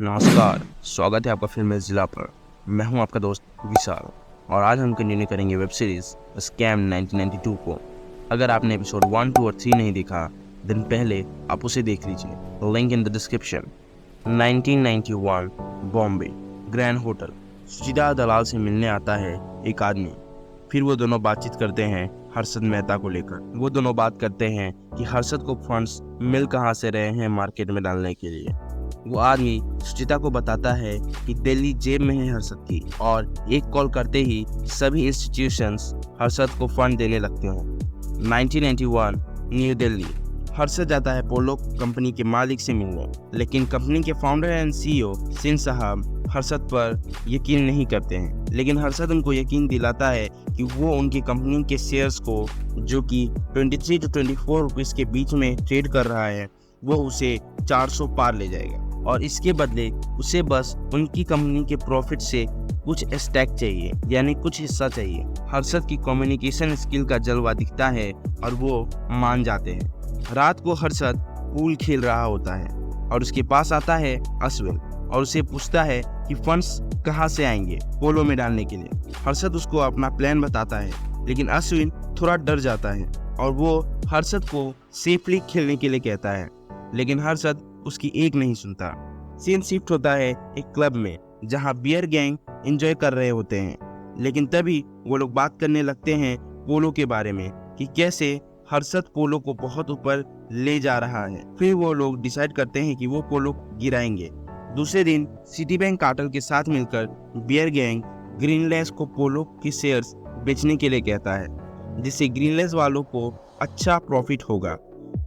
नमस्कार, स्वागत है आपका फिल्म जिला पर। मैं हूं आपका दोस्त विशाल और आज हम कंटिन्यू करेंगे वेब सीरीज स्कैम 1992 को। अगर आपने एपिसोड 1, 2 और 3 नहीं देखा दिन पहले आप उसे देख लीजिए, link in the description. 1991 Bombay grand hotel. Suchita Dalal से मिलने आता है एक आदमी। फिर वो दोनों बातचीत करते हैं हर्षद मेहता को लेकर। वो दोनों बात करते हैं कि हर्षद को फंड्स मिल कहाँ से रहे हैं मार्केट में डालने के लिए। वो आदमी सुचिता को बताता है कि दिल्ली जेब में है हर्षद की, और एक कॉल करते ही सभी इंस्टीट्यूशंस हर्षद को फंड देने लगते हैं। 1991 न्यू दिल्ली। हर्षद जाता है पोलो कंपनी के मालिक से मिलने, लेकिन कंपनी के फाउंडर एंड सीईओ सिंह साहब हर्षद पर यकीन नहीं करते हैं। लेकिन हर्षद उनको यकीन दिलाता है कि वो उनकी कंपनी के शेयर्स को, जो कि 23 to 24 रुपीस के बीच में ट्रेड कर रहा है, वो उसे 400 पार ले जाएगा, और इसके बदले उसे बस उनकी कंपनी के प्रॉफिट से कुछ स्टैक चाहिए, यानी कुछ हिस्सा चाहिए। हर्षद की कम्युनिकेशन स्किल का जलवा दिखता है और वो मान जाते हैं। रात को हर्षद पूल खेल रहा होता है और उसके पास आता है अश्विन और उसे पूछता है कि फंड्स कहाँ से आएंगे पोलो में डालने के लिए। हर्षद उसको अपना प्लान बताता है, लेकिन अश्विन थोड़ा डर जाता है और वो हर्षद को सेफली खेलने के लिए कहता है, लेकिन हर्षद उसकी एक नहीं सुनता। सीन शिफ्ट होता है एक क्लब में जहां बियर गैंग एंजॉय कर रहे होते हैं, लेकिन तभी वो लोग बात करने लगते हैं पोलो के बारे में कि कैसे हर्षद पोलो को बहुत ऊपर ले जा रहा है। फिर वो लोग डिसाइड करते हैं कि वो पोलो गिराएंगे। दूसरे दिन सिटी बैंक कार्टेल के साथ मिलकर बियर गैंग ग्रीनलैंड को पोलो की शेयर्स बेचने के लिए कहता है, जिससे ग्रीनलैंड वालों को अच्छा प्रॉफिट होगा।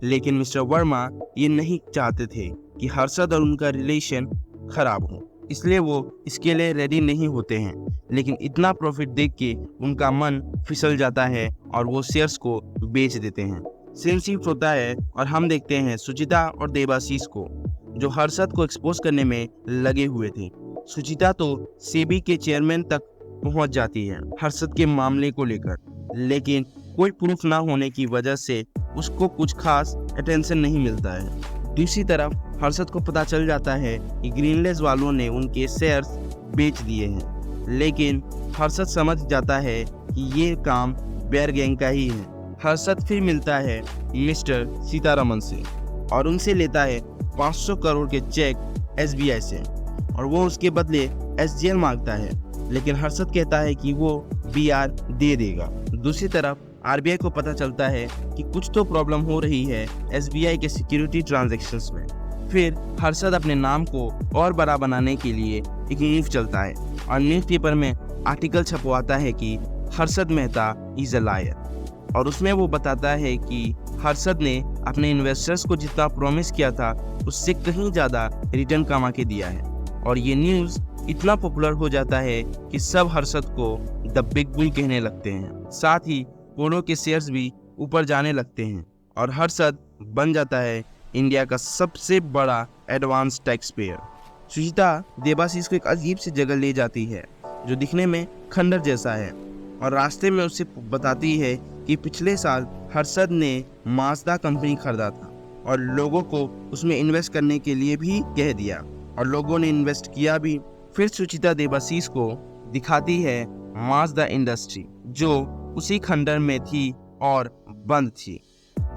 लेकिन मिस्टर वर्मा ये नहीं चाहते थे कि हर्षद और उनका रिलेशन खराब हो, इसलिए वो इसके लिए रेडी नहीं होते हैं। लेकिन इतना प्रॉफिट देख के उनका मन फिसल जाता है और वो शेयर्स को बेच देते हैं। सीन शिफ्ट होता है और हम देखते हैं सुचिता और देवाशीष को, जो हर्षद को एक्सपोज करने में लगे हुए थे। सुचिता तो सेबी के चेयरमैन तक पहुंच जाती है हर्षद के मामले को लेकर, लेकिन कोई प्रूफ ना होने की वजह से उसको कुछ खास अटेंशन नहीं मिलता है। दूसरी तरफ हर्षद को पता चल जाता है कि ग्रीनलैंड वालों ने उनके शेयर्स बेच दिए हैं, लेकिन हर्षद समझ जाता है कि ये काम बियर गैंग का ही है। हर्षद फिर मिलता है मिस्टर सीतारमन से और उनसे लेता है 500 करोड़ के चेक एसबीआई से, और वो उसके बदले एसजीएल मांगता है, लेकिन हर्षद कहता है कि वो बीआर दे देगा। दूसरी तरफ आरबीआई को पता चलता है कि कुछ तो प्रॉब्लम हो रही है एसबीआई के सिक्योरिटी ट्रांजैक्शंस में। फिर हर्षद अपने नाम को और बड़ा बनाने के लिए एक मूव चलता है और न्यूज़पेपर में आर्टिकल छपवाता है कि Harshad Mehta is a liar, और उसमें वो बताता है कि हर्षद ने अपने इन्वेस्टर्स को जितना प्रॉमिस किया था उससे कहीं ज़्यादा रिटर्न कमा के दिया है। और ये न्यूज़ इतना पॉपुलर हो जाता है कि सब हर्षद को द बिग बुल कहने लगते हैं। साथ ही पोलो के शेयर्स भी ऊपर जाने लगते हैं और हर्षद बन जाता है इंडिया का सबसे बड़ा एडवांस टैक्स पेयर। सुचिता देवाशीष को एक अजीब सी जगह ले जाती है जो दिखने में खंडर जैसा है, और रास्ते में उसे बताती है कि पिछले साल हर्षद ने माजदा कंपनी खरीदा था और लोगों को उसमें इन्वेस्ट करने के लिए भी कह दिया, और लोगों ने इन्वेस्ट किया भी। फिर सुचिता देवाशीष को दिखाती है माजदा इंडस्ट्री जो उसी खंडर में थी और बंद थी।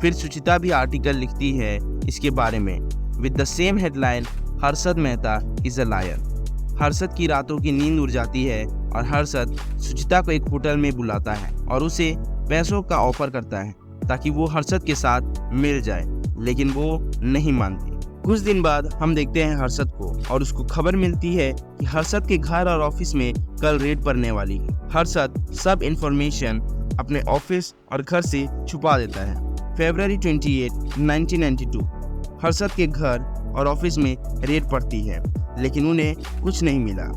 फिर सुचिता भी आर्टिकल लिखती है इसके बारे में with the same headline, Harshad Mehta is a liar. Harshad की रातों की नींद उड़ जाती है और हर्षद सुचिता को एक होटल में बुलाता है और उसे पैसों का ऑफर करता है ताकि वो हर्षद के साथ मिल जाए, लेकिन वो नहीं मानती। कुछ दिन बाद हम देखते हैं हर्षद को और उसको खबर मिलती है कि हर्षद के घर और ऑफिस में कल रेड पड़ने वाली है। हर्षद सब इंफॉर्मेशन अपने ऑफिस और घर से छुपा देता है। फरवरी 28, 1992 हर्षद के घर और ऑफिस में रेड पड़ती है, लेकिन उन्हें कुछ नहीं मिला।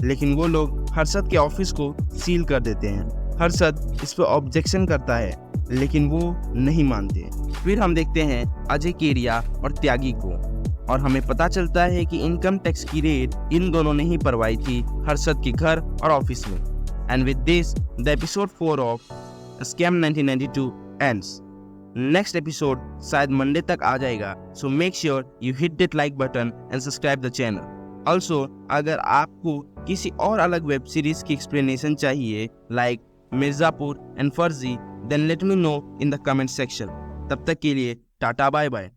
लेकिन वो लोग हर्षद के ऑफिस को सील कर देते हैं। हर्षद इस पर ऑब्जेक्शन करता है, लेकिन वो नहीं मानते। फिर हम देखते हैं अजय केरिया और त्यागी को, और हमें पता चलता है कि इनकम टैक्स की रेड इन दोनों ने ही करवाई थी हर्षद के घर और ऑफिस में। And with this the episode 4 of Scam 1992 ends. Next episode शायद मंडे तक आ जाएगा, so make sure you hit that like button and subscribe the channel. Also अगर आपको किसी और अलग वेब सीरीज की एक्सप्लेनेशन चाहिए like Mirzapur and Farzi, then let me know in the comment section. तब तक के लिए टाटा बाय बाय।